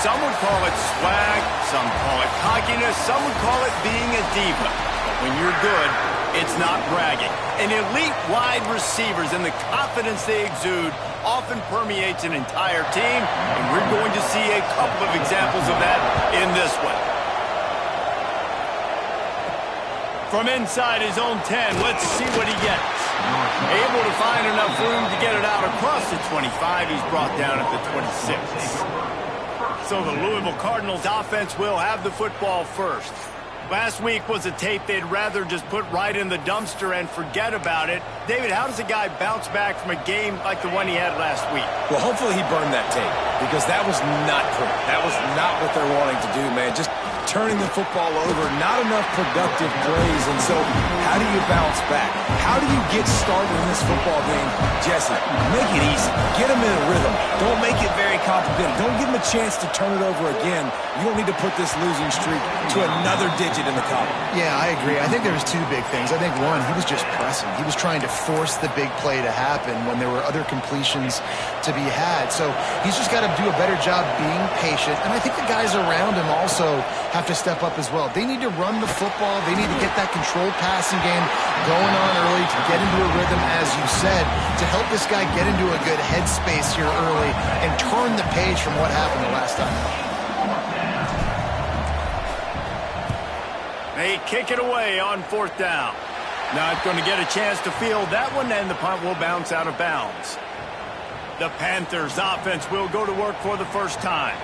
Some would call it swag, some call it cockiness, some would call it being a diva. But when you're good, it's not bragging. And elite wide receivers and the confidence they exude often permeates an entire team, and we're going to see a couple of examples of that in this one. From inside his own 10, let's see what he gets. Able to find enough room to get it out across the 25. He's brought down at the 26. So the Louisville Cardinals offense will have the football first. Last week was a tape they'd rather just put right in the dumpster and forget about it. David, how does a guy bounce back from a game like the one he had last week? Well, hopefully he burned that tape, because that was not pretty. That was not what they're wanting to do, man. Just turning the football over, not enough productive plays. And so how do you bounce back? How do you get started in this football game? Jesse, make it easy. Get him in a rhythm. Don't make it very complicated. Don't give him a chance to turn it over again. You don't need to put this losing streak to another digit in the column. Yeah, I agree. I think there was two big things. I think, one, he was just pressing. He was trying to force the big play to happen when there were other completions to be had. So he's just got to do a better job being patient. And I think the guys around him also have to step up as well. They need to run the football. They need to get that controlled passing game going on early to get into a rhythm, as you said, to help this guy get into a good headspace here early and turn the page from what happened the last time. They kick it away on 4th down. Not going to get a chance to field that one, and the punt will bounce out of bounds. The Panthers offense will go to work for the first time.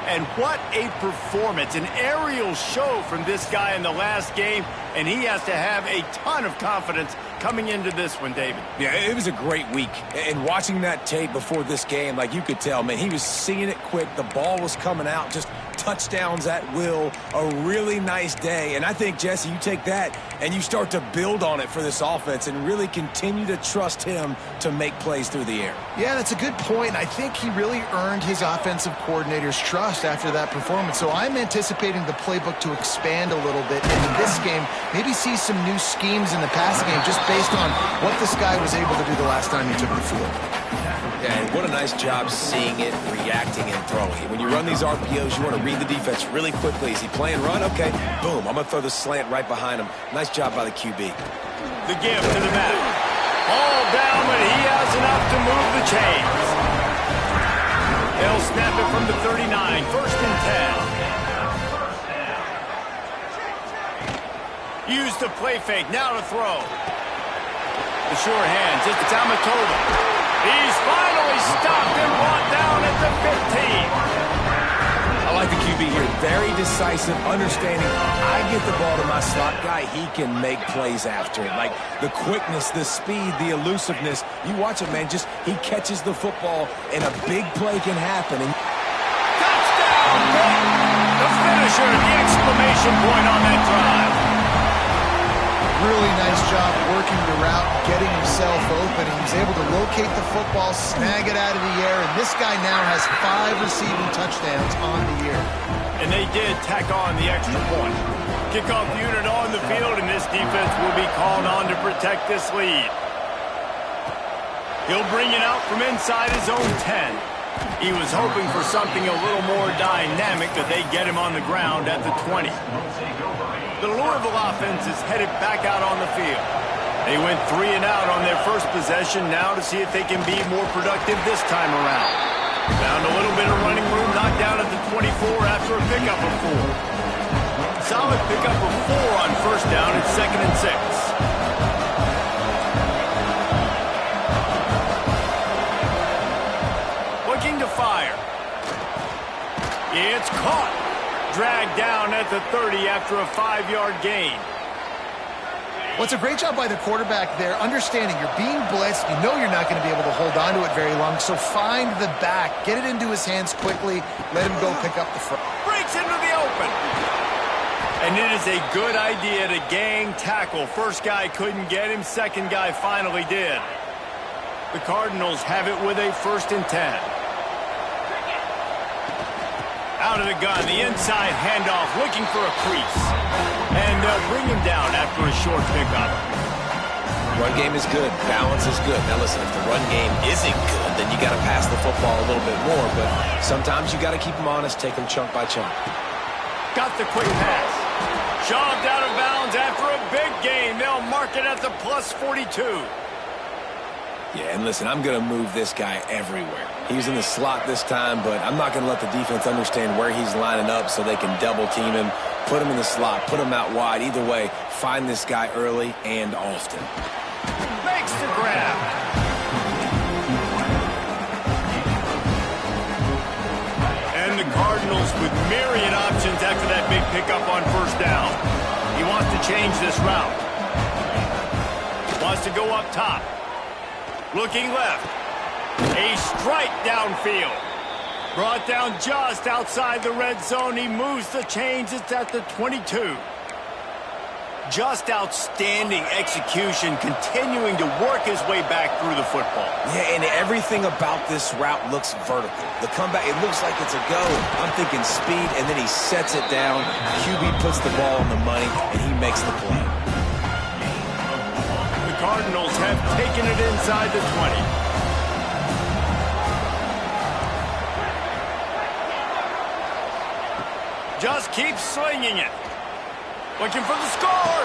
And what a performance, an aerial show from this guy in the last game, and he has to have a ton of confidence coming into this one, David. Yeah, it was a great week. And watching that tape before this game, like, you could tell, man, he was seeing it quick. The ball was coming out, just touchdowns at will. A really nice day. And I think, Jesse, you take that and you start to build on it for this offense and really continue to trust him to make plays through the air. Yeah, that's a good point. I think he really earned his offensive coordinator's trust after that performance. So I'm anticipating the playbook to expand a little bit in this game. Maybe see some new schemes in the passing game just based on what this guy was able to do the last time he took the field. Yeah, and what a nice job seeing it, reacting, and throwing it. When you run these RPOs, you want to read the defense really quickly. Is he playing run? Okay, boom. I'm going to throw the slant right behind him. Nice job by the QB. The give to the back. All down, but he has enough to move the chains. They'll snap it from the 39, 1st and 10. Use the play fake, now to throw. The sure hands, it's Amatola. He's finally stopped and brought down at the 15. I like the QB here. Very decisive, understanding. I get the ball to my slot guy, he can make plays after it. Like the quickness, the speed, the elusiveness. You watch it, man. Just he catches the football, and a big play can happen. And touchdown! The finisher, the exclamation point on that drive. Really nice job working the route, getting himself open. He was able to locate the football, snag it out of the air, and this guy now has 5 receiving touchdowns on the year. And they did tack on the extra point. Kickoff unit on the field, and this defense will be called on to protect this lead. He'll bring it out from inside his own 10. He was hoping for something a little more dynamic, but they get him on the ground at the 20. The Louisville offense is headed back out on the field. They went 3 and out on their first possession, now to see if they can be more productive this time around. Found a little bit of running room, knocked down at the 24 after a pickup of 4. Solid pickup of 4 on 1st down at 2nd and 6. Looking to fire. It's caught. Dragged down at the 30 after a 5-yard gain. Well, it's a great job by the quarterback there, understanding you're being blitzed. You know you're not going to be able to hold on to it very long, so find the back. Get it into his hands quickly. Let him go pick up the front. Breaks into the open. And it is a good idea to gang tackle. First guy couldn't get him. Second guy finally did. The Cardinals have it with a 1st and 10. Out of the gun, the inside handoff, looking for a crease. And they'll bring him down after a short pickup. Run game is good. Balance is good. Now listen, if the run game isn't good, then you got to pass the football a little bit more. But sometimes you got to keep them honest, take them chunk by chunk. Got the quick pass. Shoved out of bounds after a big gain. They'll mark it at the plus 42. Yeah, and listen, I'm going to move this guy everywhere. He's in the slot this time, but I'm not going to let the defense understand where he's lining up so they can double team him, put him in the slot, put him out wide. Either way, find this guy early and often. Makes the grab. And the Cardinals with myriad options after that big pickup on first down. He wants to change this route. Wants to go up top. Looking left. A strike downfield. Brought down just outside the red zone. He moves the chains. It's at the 22. Just outstanding execution, continuing to work his way back through the football. Yeah, and everything about this route looks vertical. The comeback, it looks like it's a go. I'm thinking speed, and then he sets it down. QB puts the ball on the money, and he makes the play. The Cardinals have taken it inside the 20. Just keeps slinging it. Looking for the score.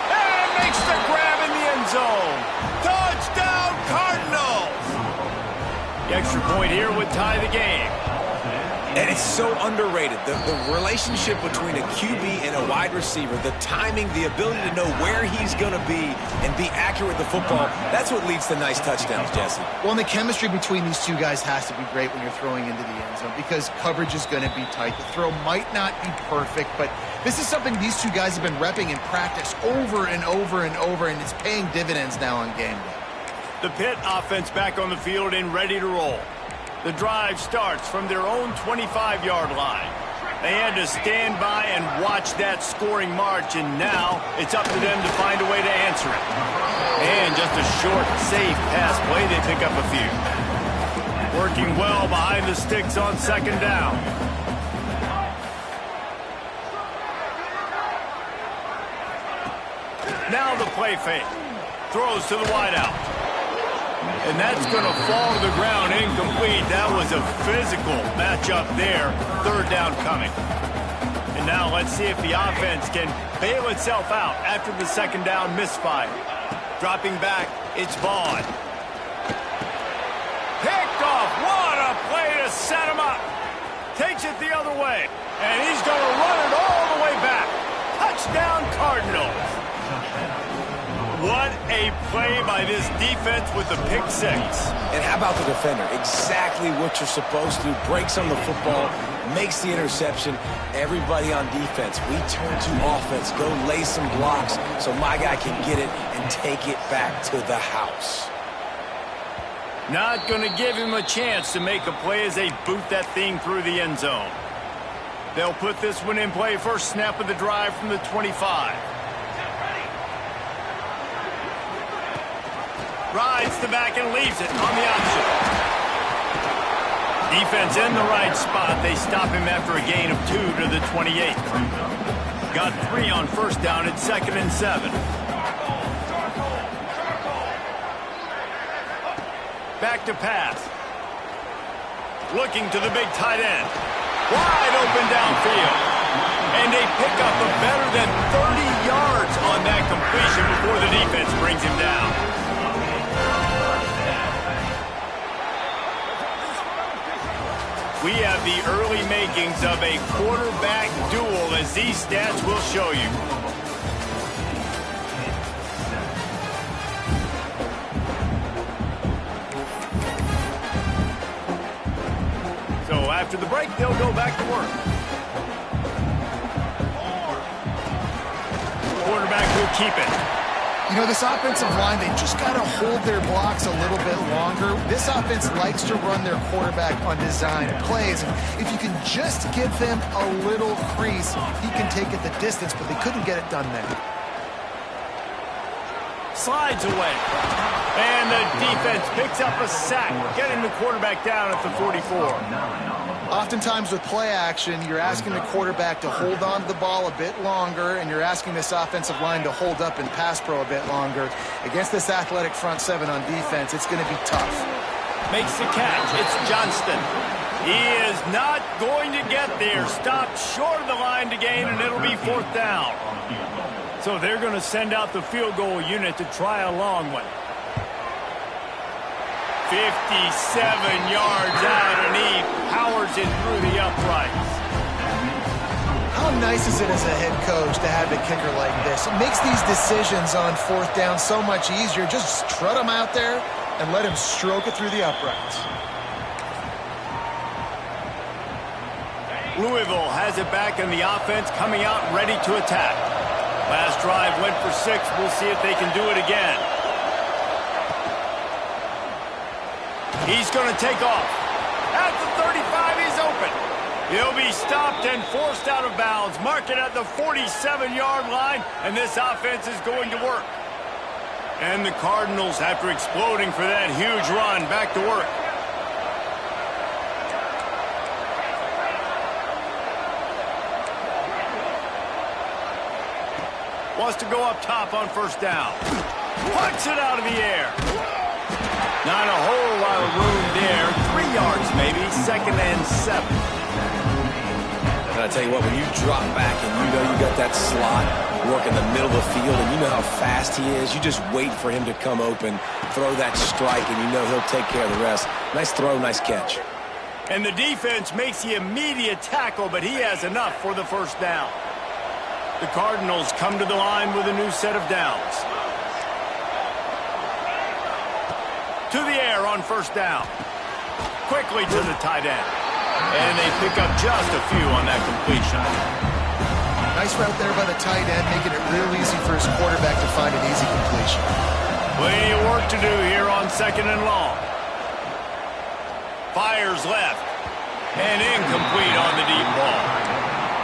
And makes the grab in the end zone. Touchdown, Cardinals! The extra point here would tie the game. And it's so underrated. The relationship between a QB and a wide receiver, the timing, the ability to know where he's going to be and be accurate with the football, that's what leads to nice touchdowns, Jesse. Well, and the chemistry between these two guys has to be great when you're throwing into the end zone because coverage is going to be tight. The throw might not be perfect, but this is something these two guys have been repping in practice over and over and over, and it's paying dividends now on game day. The Pitt offense back on the field and ready to roll. The drive starts from their own 25-yard line. They had to stand by and watch that scoring march, and now it's up to them to find a way to answer it. And just a short, safe pass play, they pick up a few. Working well behind the sticks on second down. Now the play fake. Throws to the wideout. And that's going to fall to the ground incomplete. That was a physical matchup there. Third down coming. And now let's see if the offense can bail itself out after the second down misfire. Dropping back, it's Vaughn. Picked off. What a play to set him up. Takes it the other way. And he's going to run it all the way back. Touchdown, Cardinals. What a play by this defense with the pick six. And how about the defender? Exactly what you're supposed to do. Breaks on the football, makes the interception. Everybody on defense, we turn to offense. Go lay some blocks so my guy can get it and take it back to the house. Not going to give him a chance to make a play as they boot that thing through the end zone. They'll put this one in play first snap of the drive from the 25. Rides the back and leaves it on the option. Defense in the right spot. They stop him after a gain of 2 to the 28. Got 3 on first down at 2nd and 7. Back to pass. Looking to the big tight end. Wide open downfield. And they pick up a better than 30 yards on that completion before the defense brings him down. We have the early makings of a quarterback duel, as these stats will show you. So after the break, they'll go back to work. Quarterback will keep it. You know, this offensive line, they just got to hold their blocks a little bit longer. This offense likes to run their quarterback on design plays. And if you can just give them a little crease, he can take it the distance, but they couldn't get it done there. Slides away. And the defense picks up a sack, getting the quarterback down at the 44. Oftentimes with play action, you're asking the quarterback to hold on to the ball a bit longer, and you're asking this offensive line to hold up in pass pro a bit longer. Against this athletic front seven on defense, it's going to be tough. Makes the catch. It's Johnston. He is not going to get there. Stopped short of the line to gain, and it'll be 4th down. So they're going to send out the field goal unit to try a long one. 57 yards out underneath. Powers it through the uprights. How nice is it as a head coach to have a kicker like this? It makes these decisions on 4th down so much easier. Just strut him out there and let him stroke it through the uprights. Louisville has it back in the offense, coming out ready to attack. Last drive went for 6. We'll see if they can do it again. He's going to take off. At the 35, he's open. He'll be stopped and forced out of bounds. Mark it at the 47-yard line, and this offense is going to work. And the Cardinals, after exploding for that huge run, back to work. Wants to go up top on 1st down. Punts it out of the air. Not a whole lot of room there. 3 yards maybe. 2nd and 7. And I tell you what, when you drop back and you know you got that slot work in the middle of the field and you know how fast he is, you just wait for him to come open, throw that strike, and you know he'll take care of the rest. Nice throw, nice catch. And the defense makes the immediate tackle, but he has enough for the 1st down. The Cardinals come to the line with a new set of downs. To the air on 1st down. Quickly to the tight end. And they pick up just a few on that completion. Nice route there by the tight end, making it real easy for his quarterback to find an easy completion. Plenty of work to do here on 2nd and long. Fires left. And incomplete on the deep ball.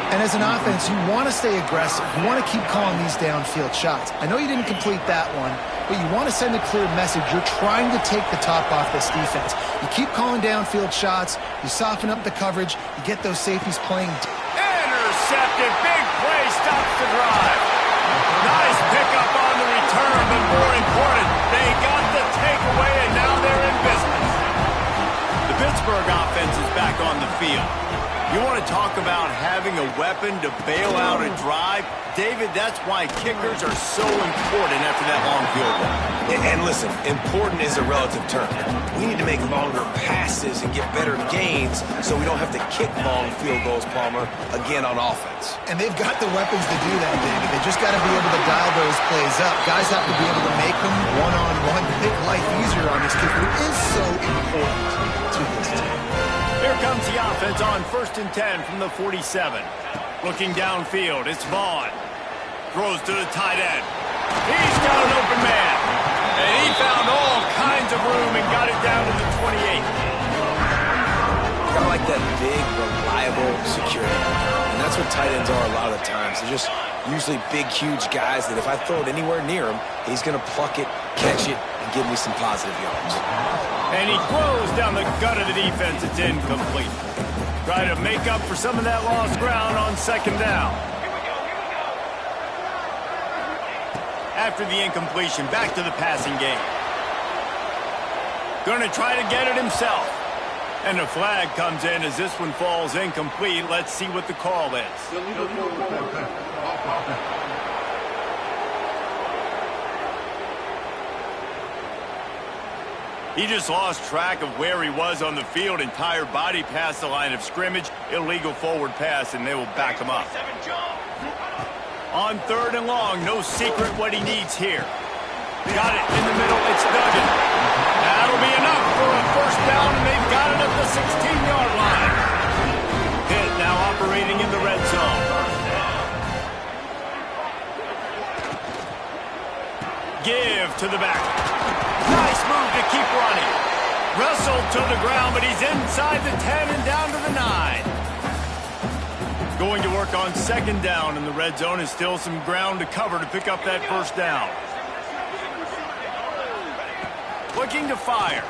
And as an offense, you want to stay aggressive. You want to keep calling these downfield shots. I know you didn't complete that one, but you want to send a clear message. You're trying to take the top off this defense. You keep calling downfield shots. You soften up the coverage. You get those safeties playing. Intercepted. Big play. Stops the drive. Nice pickup on the return, but more important, they got the takeaway, and now they're in business. The Pittsburgh offense is back on the field. You want to talk about having a weapon to bail out a drive? David, that's why kickers are so important after that long field goal. And listen, important is a relative term. We need to make longer passes and get better gains so we don't have to kick long field goals, Palmer, again on offense. And they've got the weapons to do that, David. They just got to be able to dial those plays up. Guys have to be able to make them one-on-one to make life easier on this kicker. It is so important to this team. Here comes the offense on 1st and 10 from the 47. Looking downfield, it's Vaughn. Throws to the tight end. He's got an open man. And he found all kinds of room and got it down to the 28. Kind of like that big, reliable security. And that's what tight ends are a lot of the times. They're just usually big, huge guys that if I throw it anywhere near him, he's going to pluck it, catch it, and give me some positive yards. And he throws down the gut of the defense. It's incomplete. Try to make up for some of that lost ground on 2nd down. After the incompletion, back to the passing game. Going to try to get it himself. And a flag comes in as this one falls incomplete. Let's see what the call is. He just lost track of where he was on the field. Entire body past the line of scrimmage. Illegal forward pass, and they will back him up. On 3rd and long, no secret what he needs here. Got it in the middle. It's Duggan. That'll be enough for a 1st down, and they've got it at the 16-yard line. Pitt now operating in the red zone. Give to the back. Nice move to keep running. Russell to the ground, but he's inside the 10 and down to the 9. Going to work on 2nd down in the red zone, and still some ground to cover to pick up that 1st down. Looking to fire.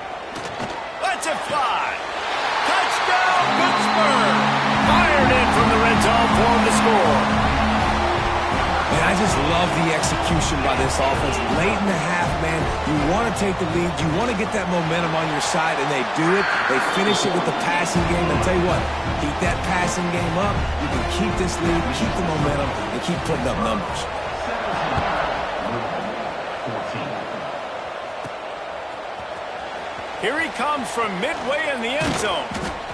Let's it fly. Touchdown! Touchdown, Pittsburgh! Fired in from the red zone for him to score. And I just love the execution by this offense. Late in the half, man, you want to take the lead. You want to get that momentum on your side, and they do it. They finish it with the passing game. And tell you what, keep that passing game up. You can keep this lead, keep the momentum, and keep putting up numbers. Here he comes from midway in the end zone.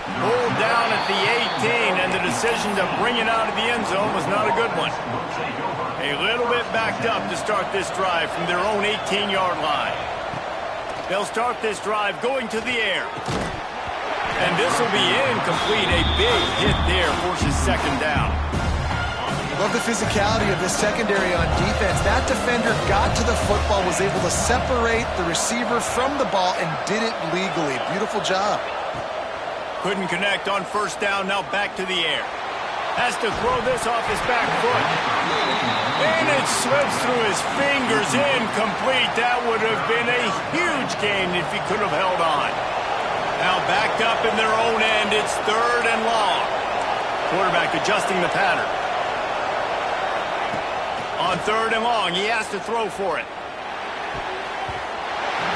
Pulled down at the 18, and the decision to bring it out of the end zone was not a good one. A little bit backed up to start this drive from their own 18-yard line. They'll start this drive going to the air. And this will be incomplete. A big hit there forces second down. Love the physicality of this secondary on defense. That defender got to the football, was able to separate the receiver from the ball, and did it legally. Beautiful job. Couldn't connect on first down, now back to the air. Has to throw this off his back foot. And it slips through his fingers, incomplete. That would have been a huge gain if he could have held on. Now backed up in their own end, it's third and long. Quarterback adjusting the pattern. On third and long, he has to throw for it.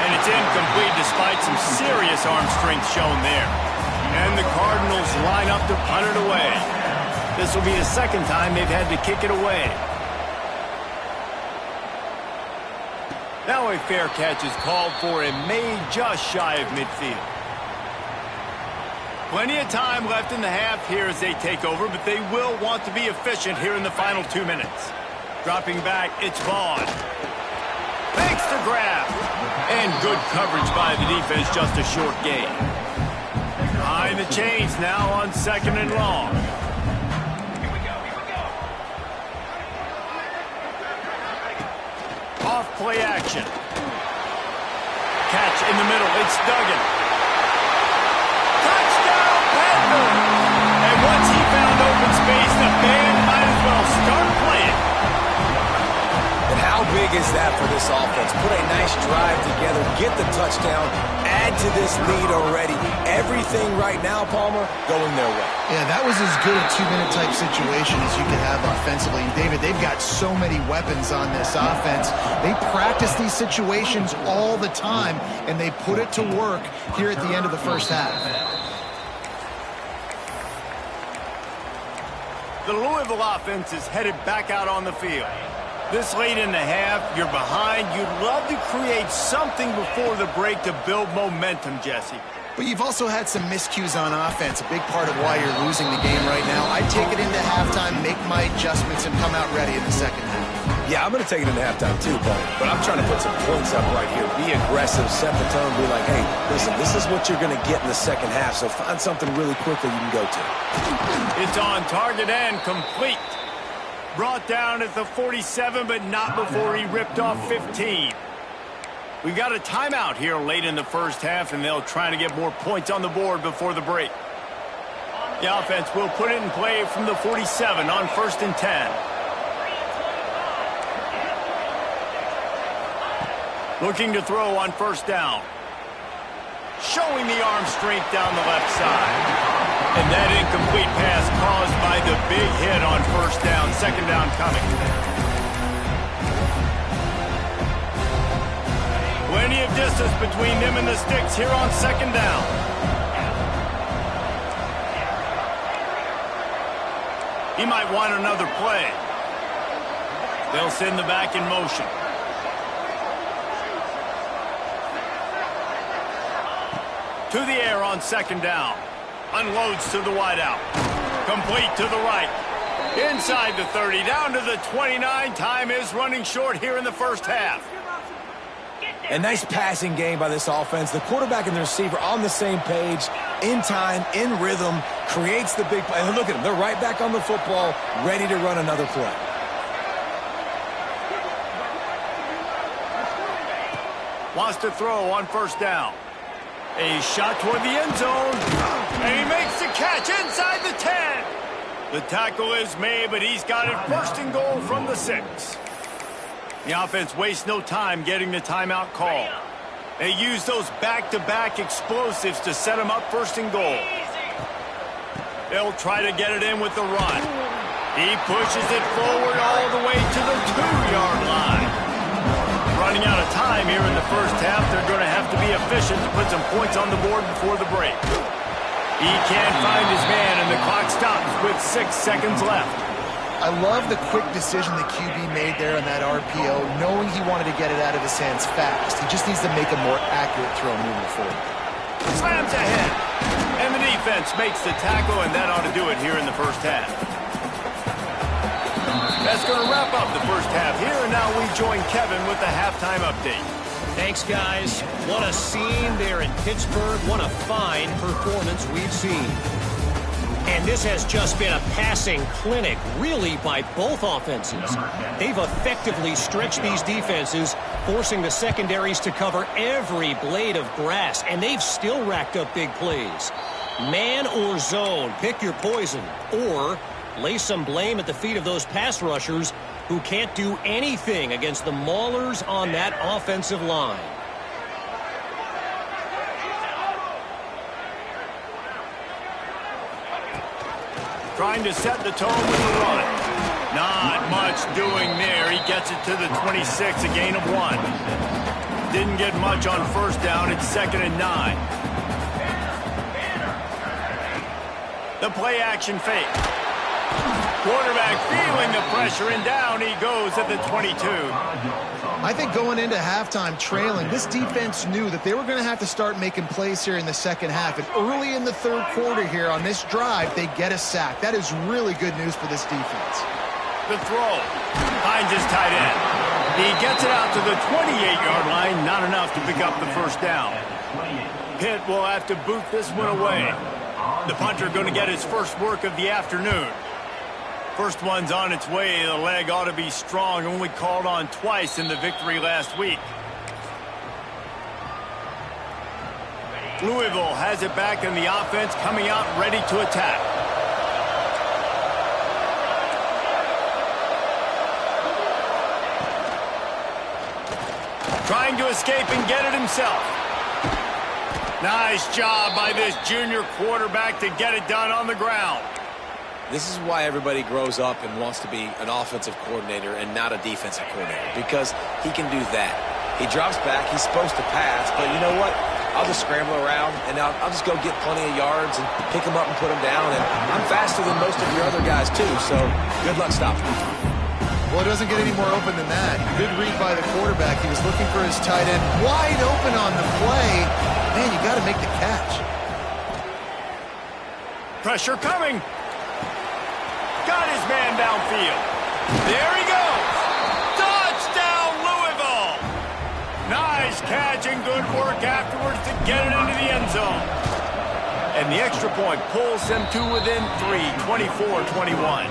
And it's incomplete despite some serious arm strength shown there. And the Cardinals line up to punt it away. This will be the second time they've had to kick it away. Now a fair catch is called for and made just shy of midfield. Plenty of time left in the half here as they take over, but they will want to be efficient here in the final 2 minutes. Dropping back, it's Vaughn. Makes the grab. And good coverage by the defense, just a short gain. Behind the chains now on second and long. Off play action. Catch in the middle, it's Duggan. Touchdown, Panther! And once he found open space, the band might as well start playing. And how big is that for this offense? Put a nice drive together, get the touchdown, add to this lead already. Everything right now, Palmer, going their way. Yeah, that was as good a two-minute type situation as you could have offensively. And David, they've got so many weapons on this offense. They practice these situations all the time, and they put it to work here at the end of the first half. The Louisville offense is headed back out on the field. This late in the half, you're behind. You'd love to create something before the break to build momentum, Jesse. But you've also had some miscues on offense, a big part of why you're losing the game right now. I'd take it into halftime, make my adjustments, and come out ready in the second half. Yeah, I'm going to take it into halftime too, but I'm trying to put some points up right here. Be aggressive, set the tone, be like, hey, listen, this is what you're going to get in the second half, so find something really quickly you can go to. It's on target and complete. Brought down at the 47, but not before he ripped off 15. We've got a timeout here late in the first half, and they'll try to get more points on the board before the break. The offense will put it in play from the 47 on 1st and 10. Looking to throw on first down. Showing the arm strength down the left side. And that incomplete pass caused by the big hit on first down. Second down coming. Plenty of distance between them and the sticks here on second down. He might want another play. They'll send the back in motion. To the air on second down. Unloads to the wideout. Complete to the right. Inside the 30, down to the 29. Time is running short here in the first half. A nice passing game by this offense. The quarterback and the receiver on the same page, in time, in rhythm, creates the big play. And look at them. They're right back on the football, ready to run another play. Wants to throw on first down. A shot toward the end zone. And he makes the catch inside the 10. The tackle is made, but he's got it first and goal from the 6. The offense wastes no time getting the timeout call. They use those back-to-back explosives to set them up first and goal. They'll try to get it in with the run. He pushes it forward all the way to the 2-yard line. Running out of time here in the first half, they're going to have to be efficient to put some points on the board before the break. He can't find his man, and the clock stops with 6 seconds left. I love the quick decision the QB made there on that RPO, knowing he wanted to get it out of his hands fast. He just needs to make a more accurate throw moving forward. Slams ahead, and the defense makes the tackle, and that ought to do it here in the first half. That's going to wrap up the first half here, and now we join Kevin with the halftime update. Thanks, guys. What a scene there in Pittsburgh. What a fine performance we've seen. And this has just been a passing clinic, really, by both offenses. They've effectively stretched these defenses, forcing the secondaries to cover every blade of grass, and they've still racked up big plays. Man or zone, pick your poison, or lay some blame at the feet of those pass rushers who can't do anything against the maulers on that offensive line. Trying to set the tone with the run. Not much doing there. He gets it to the 26, a gain of 1. Didn't get much on first down. It's 2nd and 9. The play action fake. Quarterback feeling the pressure, and down he goes at the 22. I think going into halftime trailing, this defense knew that they were going to have to start making plays here in the second half. And early in the third quarter here on this drive, they get a sack. That is really good news for this defense. The throw finds his tight end. He gets it out to the 28-yard line, not enough to pick up the first down. Pitt will have to boot this one away. The punter going to get his first work of the afternoon. First one's on its way. The leg ought to be strong. Only called on twice in the victory last week. Louisville has it back in the offense, coming out ready to attack. Trying to escape and get it himself. Nice job by this junior quarterback to get it done on the ground. This is why everybody grows up and wants to be an offensive coordinator and not a defensive coordinator, because he can do that. He drops back. He's supposed to pass, but you know what? I'll just scramble around, and I'll just go get plenty of yards and pick him up and put him down. And I'm faster than most of your other guys, too, so good luck stopping me. Well, it doesn't get any more open than that. Good read by the quarterback. He was looking for his tight end wide open on the play. Man, you got to make the catch. Pressure coming. Got his man downfield. There he goes. Touchdown, Louisville. Nice catch and good work afterwards to get it into the end zone. And the extra point pulls them to within 3, 24-21.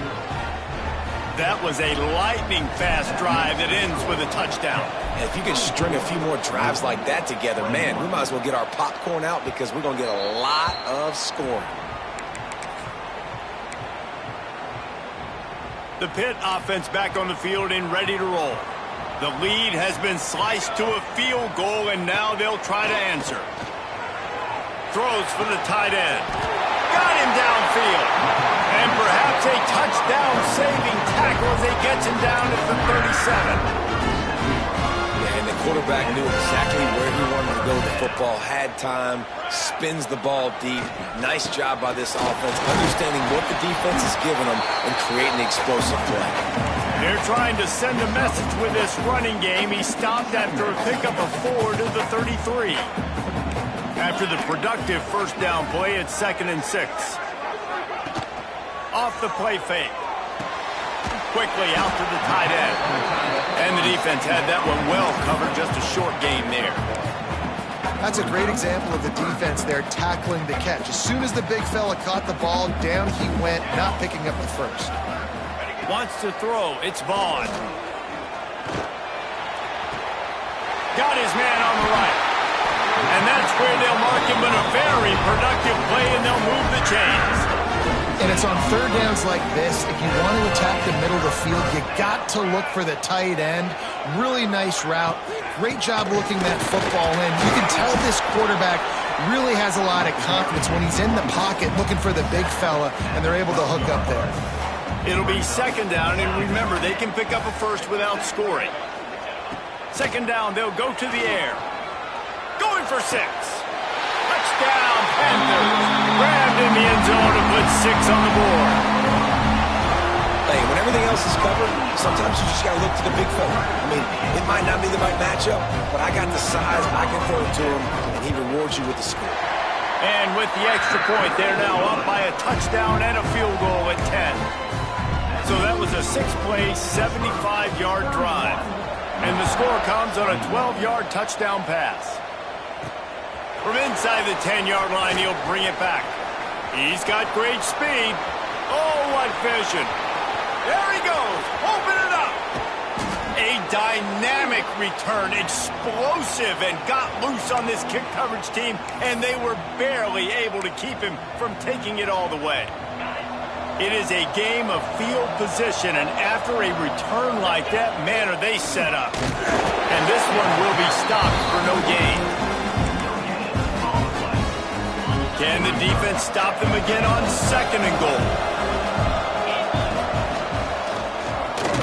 That was a lightning-fast drive that ends with a touchdown. And if you could string a few more drives like that together, man, we might as well get our popcorn out because we're going to get a lot of scoring. The Pitt offense back on the field and ready to roll. The lead has been sliced to a field goal, and now they'll try to answer. Throws for the tight end. Got him downfield. And perhaps a touchdown-saving tackle as he gets him down at the 37. Yeah, and the quarterback knew exactly where he wanted to go with the football, had time, spins the ball deep. Nice job by this offense, understanding what the defense is giving them and creating explosive play. They're trying to send a message with this running game. He stopped after a pickup of 4 to the 33. After the productive first down play, it's 2nd and 6. Off the play fake. Quickly out to the tight end. And the defense had that one well covered, just a short gain there. That's a great example of the defense there tackling the catch. As soon as the big fella caught the ball, down he went, not picking up the first. Wants to throw. It's Vaughn. Got his man on the right. And that's where they'll mark him in a very productive play, and they'll move the chains. And it's on third downs like this. If you want to attack the middle of the field, you got to look for the tight end. Really nice route. Great job looking that football in. You can tell this quarterback really has a lot of confidence when he's in the pocket looking for the big fella, and they're able to hook up there. It'll be second down, and remember, they can pick up a first without scoring. Second down, they'll go to the air. Going for 6. Touchdown, Panthers. Grabbed in the end zone and put 6 on the board. Hey, when everything else is covered, sometimes you just got to look to the big fella. I mean, it might not be the right matchup, but I got the size, I can throw it to him, and he rewards you with the score. And with the extra point, they're now up by a touchdown and a field goal at 10. So that was a 6-play, 75-yard drive. And the score comes on a 12-yard touchdown pass. From inside the 10-yard line, he'll bring it back. He's got great speed. Oh, what vision. There he goes. Open it up. A dynamic return, explosive, and got loose on this kick coverage team, and they were barely able to keep him from taking it all the way. It is a game of field position, and after a return like that, man, are they set up. And this one will be stopped for no gain. Can the defense stop them again on 2nd and goal?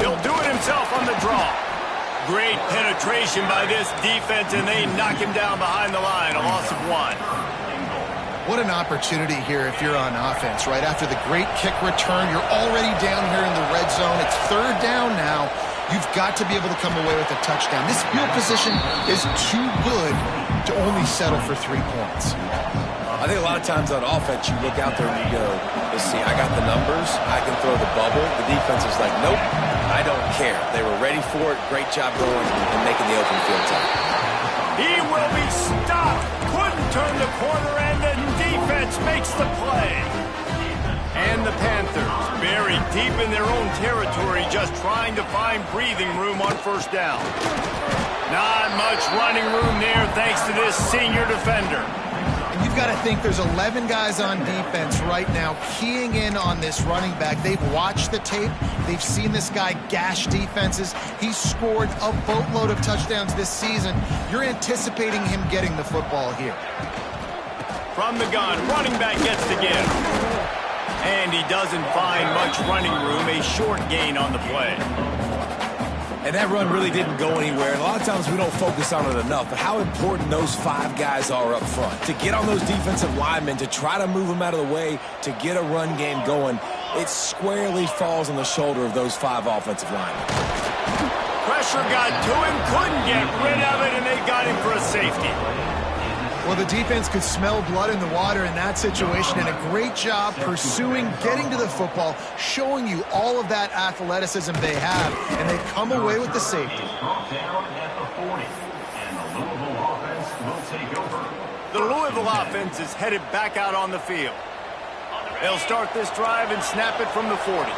He'll do it himself on the draw. Great penetration by this defense, and they knock him down behind the line, a loss of 1. What an opportunity here if you're on offense, right? After the great kick return, you're already down here in the red zone. It's 3rd down now. You've got to be able to come away with a touchdown. This field position is too good to only settle for 3 points. I think a lot of times on offense, you look out there and you go, let's see, I got the numbers, I can throw the bubble. The defense is like, nope, I don't care. They were ready for it. Great job going and making the open field time. He will be stopped. Couldn't turn the corner, and the defense makes the play. And the Panthers buried deep in their own territory, just trying to find breathing room on 1st down. Not much running room there thanks to this senior defender. And you've got to think there's 11 guys on defense right now keying in on this running back. They've watched the tape. They've seen this guy gash defenses. He's scored a boatload of touchdowns this season. You're anticipating him getting the football here. From the gun, running back gets to give. And he doesn't find much running room, a short gain on the play. And that run really didn't go anywhere. And a lot of times we don't focus on it enough, but how important those 5 guys are up front. To get on those defensive linemen, to try to move them out of the way, to get a run game going, it squarely falls on the shoulder of those 5 offensive linemen. Pressure got to him, couldn't get rid of it, and they got him for a safety. Well, the defense could smell blood in the water in that situation, and a great job pursuing, getting to the football, showing you all of that athleticism they have, and they come away with the safety. The Louisville offense is headed back out on the field. They'll start this drive and snap it from the 40.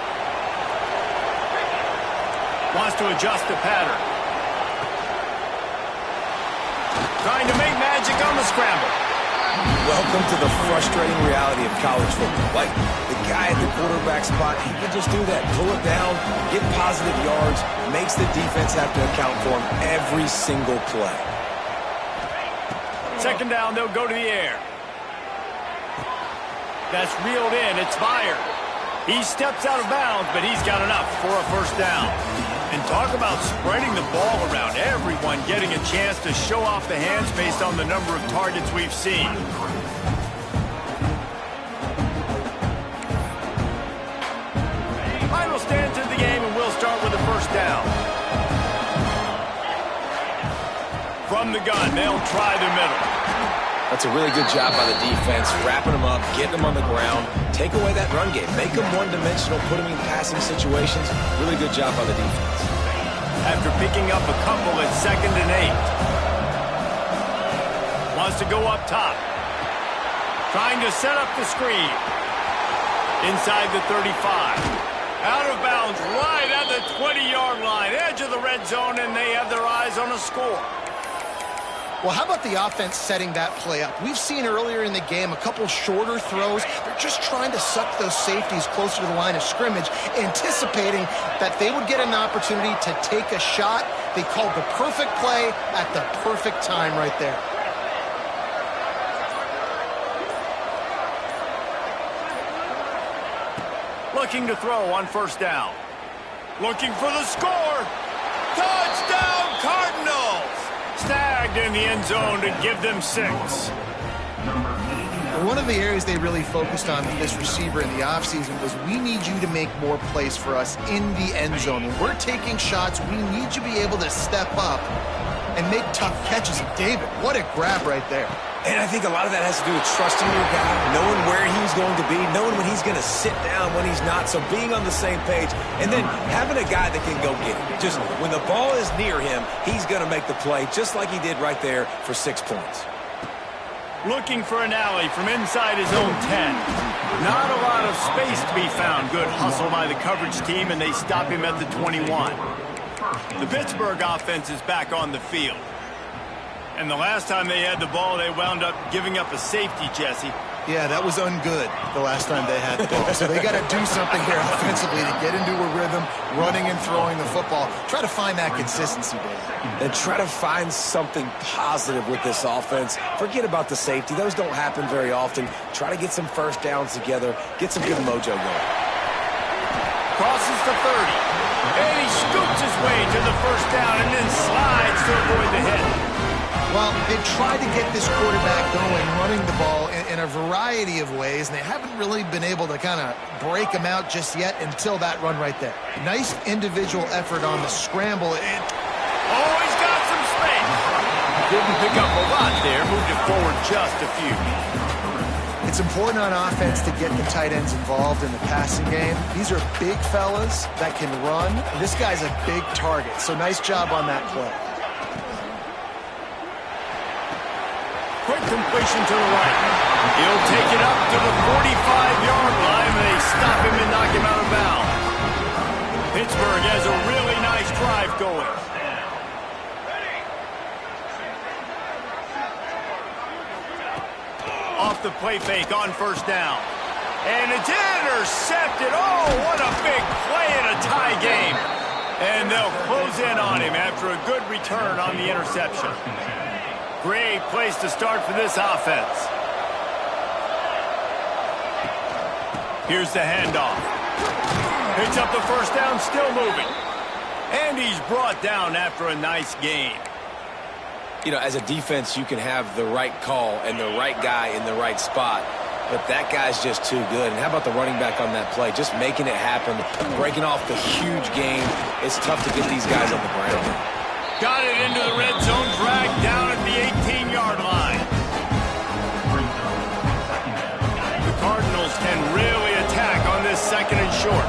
Wants to adjust the pattern. Trying to make magic on the scramble. Welcome to the frustrating reality of college football. Like, the guy at the quarterback spot, he can just do that. Pull it down, get positive yards, makes the defense have to account for him every single play. 2nd down, they'll go to the air. That's reeled in, it's fired. He steps out of bounds, but he's got enough for a 1st down. And talk about spreading the ball around, everyone getting a chance to show off the hands based on the number of targets we've seen. Final stands in the game, and we'll start with a 1st down. From the gun, they'll try the middle. That's a really good job by the defense, wrapping them up, getting them on the ground, take away that run game, make them one-dimensional, put them in passing situations. Really good job by the defense. After picking up a couple at 2nd and 8. Wants to go up top. Trying to set up the screen. Inside the 35. Out of bounds right at the 20-yard line. Edge of the red zone, and they have their eyes on a score. Well, how about the offense setting that play up? We've seen earlier in the game a couple shorter throws. They're just trying to suck those safeties closer to the line of scrimmage, anticipating that they would get an opportunity to take a shot. They called the perfect play at the perfect time right there. looking to throw on first down. Looking for the score. Touchdown, Cardinals! Snagged in the end zone to give them 6. One of the areas they really focused on with this receiver in the offseason was we need you to make more plays for us in the end zone. When we're taking shots, we need you to be able to step up and make tough catches. And David, what a grab right there. And I think a lot of that has to do with trusting your guy, knowing where he's going to be, knowing when he's going to sit down, when he's not, so being on the same page, and then having a guy that can go get it. Just when the ball is near him, he's going to make the play, just like he did right there for 6 points. Looking for an alley from inside his own 10. Not a lot of space to be found. Good hustle by the coverage team, and they stop him at the 21. The Pittsburgh offense is back on the field. And the last time they had the ball, they wound up giving up a safety, Jesse. Yeah, that was ungood the last time they had the ball. So they got to do something here offensively to get into a rhythm, running and throwing the football. Try to find that consistency, Dave. And try to find something positive with this offense. Forget about the safety. Those don't happen very often. Try to get some first downs together. Get some good mojo going. Crosses the 30. And he scoops his way to the first down and then slides to avoid the hit. Well, they've tried to get this quarterback going, running the ball in a variety of ways, and they haven't really been able to kind of break him out just yet until that run right there. Nice individual effort on the scramble. He's got some space. Didn't pick up a lot there. Moved it forward just a few. It's important on offense to get the tight ends involved in the passing game. These are big fellas that can run. This guy's a big target, so nice job on that play. Quick completion to the right. He'll take it up to the 45-yard line, and they stop him and knock him out of bounds. Pittsburgh has a really nice drive going. Off the play fake on first down. And it's intercepted. Oh, what a big play in a tie game. And they'll close in on him after a good return on the interception. Great place to start for this offense. Here's the handoff. Picks up the first down, still moving. And he's brought down after a nice gain. You know, as a defense, you can have the right call and the right guy in the right spot, but that guy's just too good. And how about the running back on that play? Just making it happen, breaking off the huge game. It's tough to get these guys on the ground. Got it into the red zone, dragged down at the 18-yard line. The Cardinals can really attack on this second and short.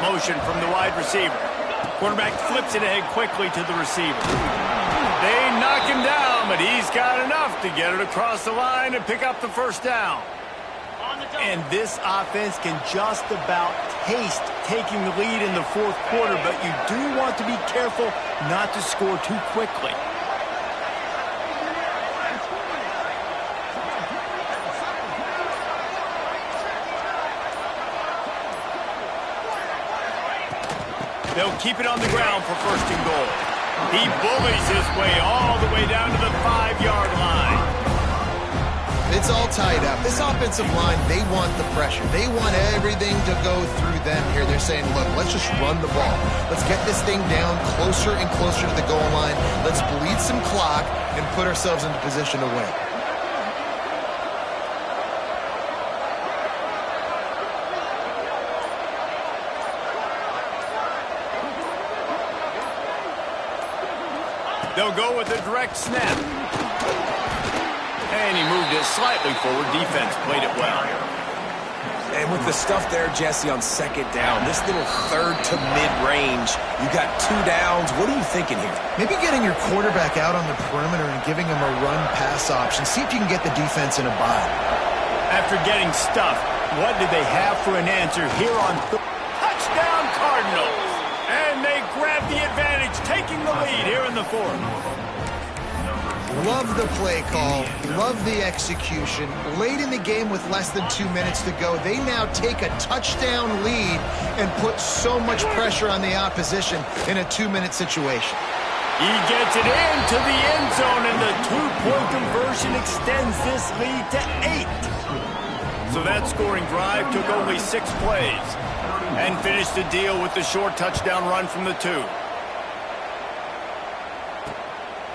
Motion from the wide receiver. Quarterback flips it ahead quickly to the receiver. They knock him down, but he's got enough to get it across the line and pick up the first down. And this offense can just about taste taking the lead in the fourth quarter, but you do want to be careful not to score too quickly. They'll keep it on the ground for first and goal. He bullies his way all the way down to the 5-yard line. It's all tied up. This offensive line, they want the pressure. They want everything to go through them here. They're saying, look, let's just run the ball. Let's get this thing down closer and closer to the goal line. Let's bleed some clock and put ourselves into position to win. They'll go with a direct snap. And he moved it slightly forward. Defense played it well. And with the stuff there, Jesse, on second down, this little third to mid-range, you got 2 downs. What are you thinking here? Maybe getting your quarterback out on the perimeter and giving him a run-pass option. See if you can get the defense in a bind. After getting stuffed, what did they have for an answer here on touchdown Cardinals? And they grab the advantage, taking the lead here in the fourth. Love the play call. Love the execution. Late in the game with less than 2 minutes to go, they now take a touchdown lead and put so much pressure on the opposition in a 2-minute situation. He gets it into the end zone, and the 2-point conversion extends this lead to 8. So that scoring drive took only 6 plays and finished the deal with the short touchdown run from the 2.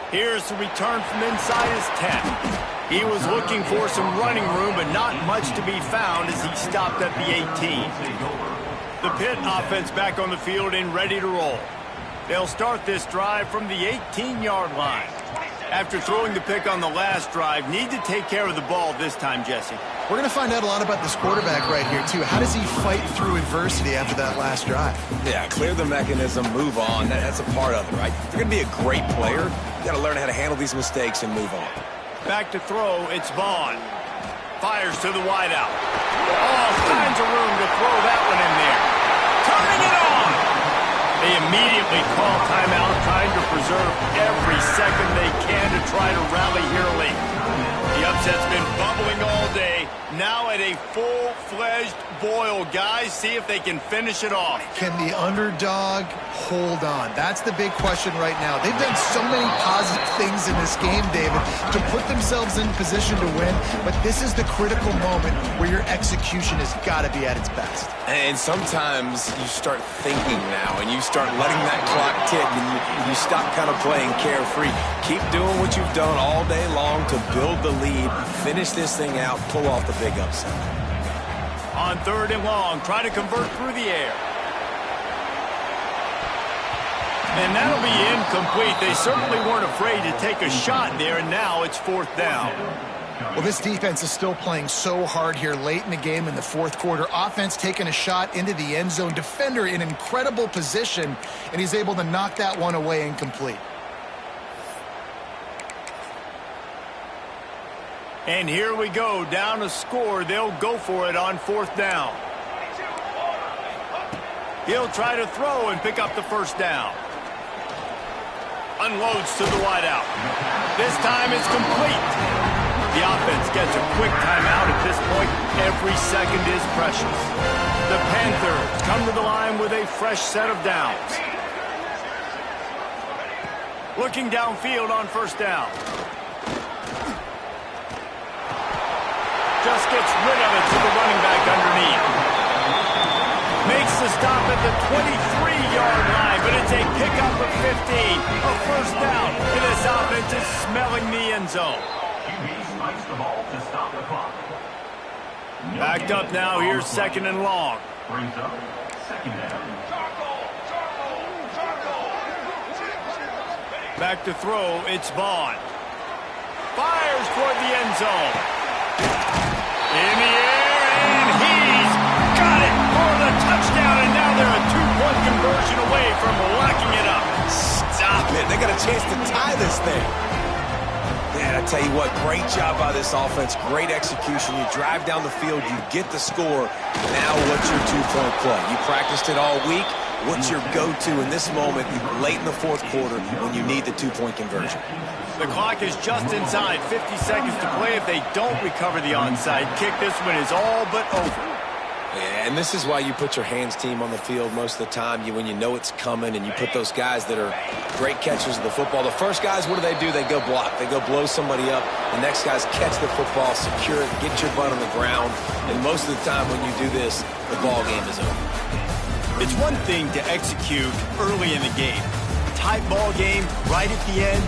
Here's the return from inside his 10. He was looking for some running room, but not much to be found as he stopped at the 18. The Pitt offense back on the field and ready to roll. They'll start this drive from the 18-yard line. After throwing the pick on the last drive, need to take care of the ball this time, Jesse. We're going to find out a lot about this quarterback right here, too. How does he fight through adversity after that last drive? Yeah, clear the mechanism, move on. That's a part of it, right? If you're going to be a great player, you got to learn how to handle these mistakes and move on. Back to throw, it's Vaughn. Fires to the wideout. All kinds of room to throw that one in there. Turning it on! They immediately call timeout, trying to preserve every second they can to try to rally here late. The upset's been bubbling all day. Now at a full-fledged boil. Guys, see if they can finish it off. Can the underdog hold on? That's the big question right now. They've done so many positive things in this game, David, to put themselves in position to win, but this is the critical moment where your execution has got to be at its best. And sometimes you start thinking now, and you start letting that clock tick, and you stop kind of playing carefree. Keep doing what you've done all day long to build the lead, finish this thing out, pull off the big upset. On 3rd and long, try to convert through the air. And that'll be incomplete. They certainly weren't afraid to take a shot there, and now it's 4th down. Well, this defense is still playing so hard here late in the game in the 4th quarter. Offense taking a shot into the end zone. Defender in incredible position, and he's able to knock that one away incomplete. And here we go, down a score. They'll go for it on 4th down. He'll try to throw and pick up the 1st down. Unloads to the wideout. This time it's complete. The offense gets a quick timeout at this point. Every second is precious. The Panthers come to the line with a fresh set of downs. Looking downfield on 1st down. Just gets rid of it to the running back underneath. Makes the stop at the 23-yard line, but it's a pickup of 15. A 1st down, and this offense is smelling the end zone. Backed up now, here's 2nd and long. Back to throw, it's Vaughn. Fires toward the end zone. In the air, and he's got it for the touchdown, and now they're a 2-point conversion away from locking it up. Stop it. They got a chance to tie this thing. Man, I tell you what, great job by this offense. Great execution. You drive down the field, you get the score. Now what's your 2-point play? You practiced it all week. What's your go-to in this moment late in the 4th quarter when you need the 2-point conversion? The clock is just inside. 50 seconds to play. If they don't recover the onside kick, this one is all but over. Yeah, and this is why you put your hands team on the field most of the time. When you know it's coming, and you put those guys that are great catchers of the football. The first guys, what do? They go block. They go blow somebody up. The next guys catch the football, secure it, get your butt on the ground. And most of the time when you do this, the ball game is over. It's one thing to execute early in the game. Tight ball game right at the end.